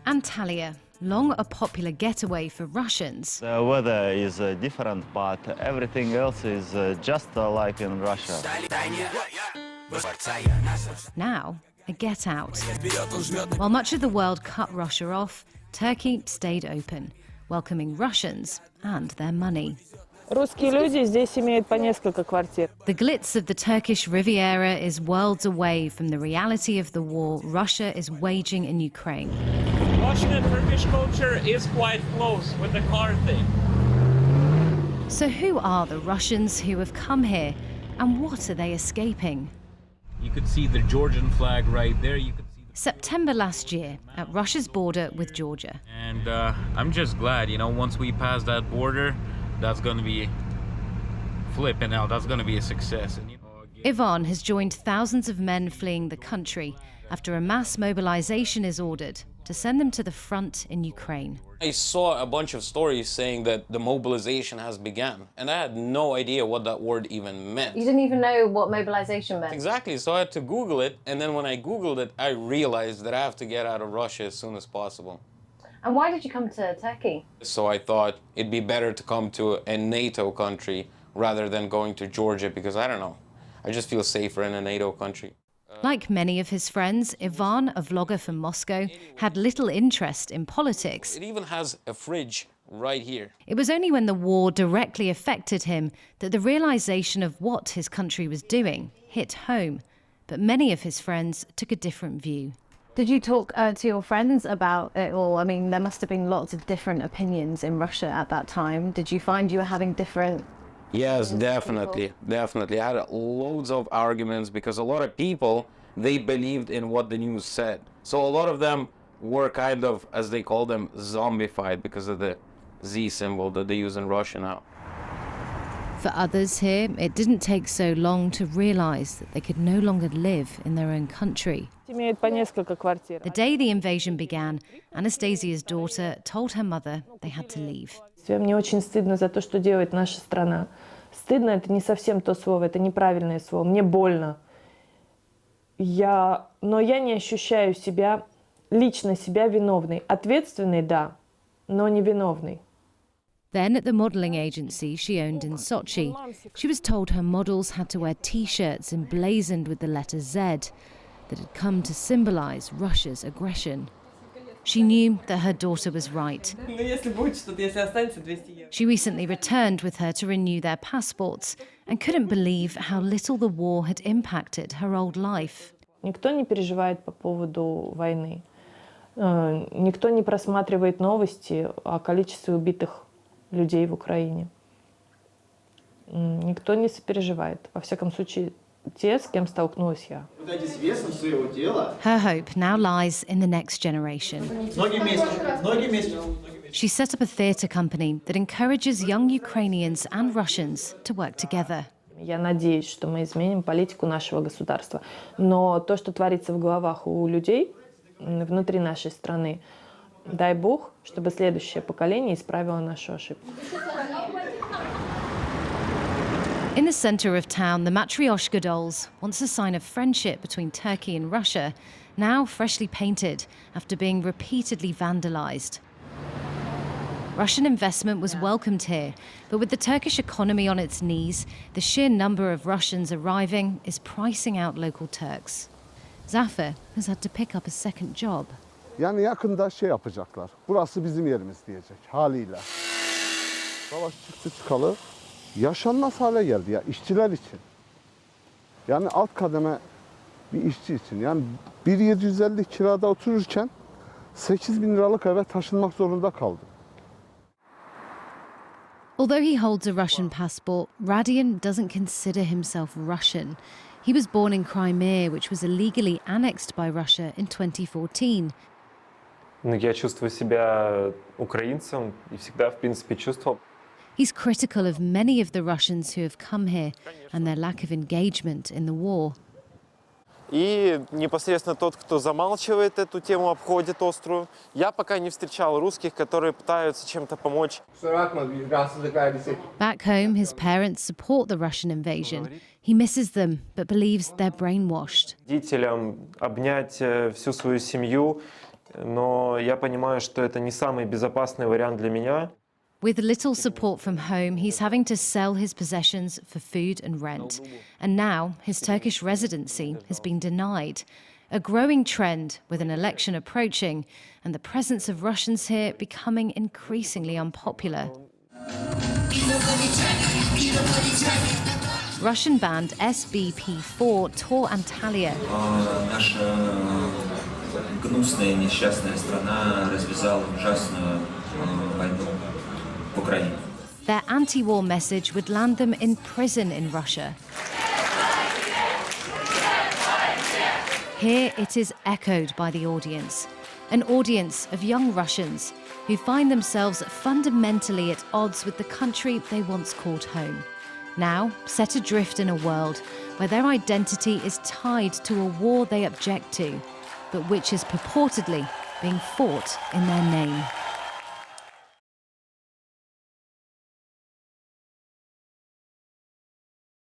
Antalya, long a popular getaway for Russians. The weather is different, but everything else is just like in Russia. Now, a get-out. While much of the world cut Russia off, Turkey stayed open, welcoming Russians and their money. Русские люди здесь имеют по несколько квартир. The glitz of the Turkish Riviera is worlds away from the reality of the war Russia is waging in Ukraine. Russian and Turkish culture is quite close with the car thing. So who are the Russians who have come here, and what are they escaping? You could see the Georgian flag right there. You could see September last year, at Russia's border with Georgia. And I'm just glad, once we pass that border, that's going to be flipping out. That's going to be a success. And, Ivan has joined thousands of men fleeing the country after a mass mobilization is ordered to send them to the front in Ukraine. I saw a bunch of stories saying that the mobilization has begun, and I had no idea what that word even meant. You didn't even know what mobilization meant? Exactly, so I had to Google it, and then when I Googled it, I realized that I have to get out of Russia as soon as possible. And why did you come to Turkey? So I thought it'd be better to come to a NATO country rather than going to Georgia, because I don't know, I just feel safer in a NATO country. Like many of his friends, Ivan, a vlogger from Moscow, had little interest in politics. It even has a fridge right here. It was only when the war directly affected him that the realization of what his country was doing hit home. But many of his friends took a different view. Did you talk to your friends about it all? I mean, there must have been lots of different opinions in Russia at that time. Did you find you were having different... Yes, definitely. I had loads of arguments because a lot of people, they believed in what the news said. So a lot of them were kind of, as they call them, zombified because of the Z symbol that they use in Russia now. For others here, it didn't take so long to realize that they could no longer live in their own country. Имеют по несколько квартир. The day the invasion began, Anastasia's daughter told her mother they had to leave. Мне очень стыдно за то, что делает наша страна. Стыдно — это не совсем то слово, это неправильное слово. Мне больно. Но я не ощущаю себя, лично себя виновной. Ответственной, да, но не виновной. Then at the modelling agency she owned in Sochi, she was told her models had to wear T-shirts emblazoned with the letter Z that had come to symbolise Russia's aggression. She knew that her daughter was right. She recently returned with her to renew their passports and couldn't believe how little the war had impacted her old life. Никто не переживает по поводу войны. Никто не просматривает новости о количестве убитых людей в Украине. Никто не сопереживает. Во всяком случае, те, с кем столкнулась я. Her hope now lies in the next generation. She set up a theatre company that encourages young Ukrainians and Russians to work together. Я надеюсь, что мы изменим политику нашего государства. Но то, что творится в головах у людей внутри нашей страны, дай Бог, чтобы следующее поколение исправило нашу ошибку. In the centre of town, the Matryoshka dolls, once a sign of friendship between Turkey and Russia, now freshly painted after being repeatedly vandalised. Russian investment was welcomed here, but with the Turkish economy on its knees, the sheer number of Russians arriving is pricing out local Turks. Zafer has had to pick up a second job. Yani yakında şey yapacaklar. Burası bizim yerimiz diyecek haliyle. Savaş çıktı çıkalı. Yaşanmaz hale geldi ya işçiler için. Yani alt kademe bir işçi için. Yani 1.750 kirada otururken 8.000 liralık eve taşınmak zorunda kaldı. Although he holds a Russian passport, Radian doesn't consider himself Russian. He was born in Crimea, which was illegally annexed by Russia in 2014. Я чувствую себя украинцем и всегда, в принципе, чувствовал. He's critical of many of the Russians who have come here and their lack of engagement in the war. И непосредственно тот, кто замалчивает эту тему, обходит острую. Я пока не встречал русских, которые пытаются чем-то помочь. Back home, his parents support the Russian invasion. He misses them, but believes they're brainwashed. Родителям обнять всю свою семью, но я понимаю, что это не самый безопасный вариант для меня. With little support from home, he's having to sell his possessions for food and rent. And now his Turkish residency has been denied. A growing trend with an election approaching and the presence of Russians here becoming increasingly unpopular. Russian band SBP4 tour Antalya. Наша гнусная и несчастная страна развязала ужасную войну в Украине. Their anti-war message would land them in prison in Russia. Here it is echoed by the audience, an audience of young Russians who find themselves fundamentally at odds with the country they once called home. Now set adrift in a world where their identity is tied to a war they object to, but which is purportedly being fought in their name.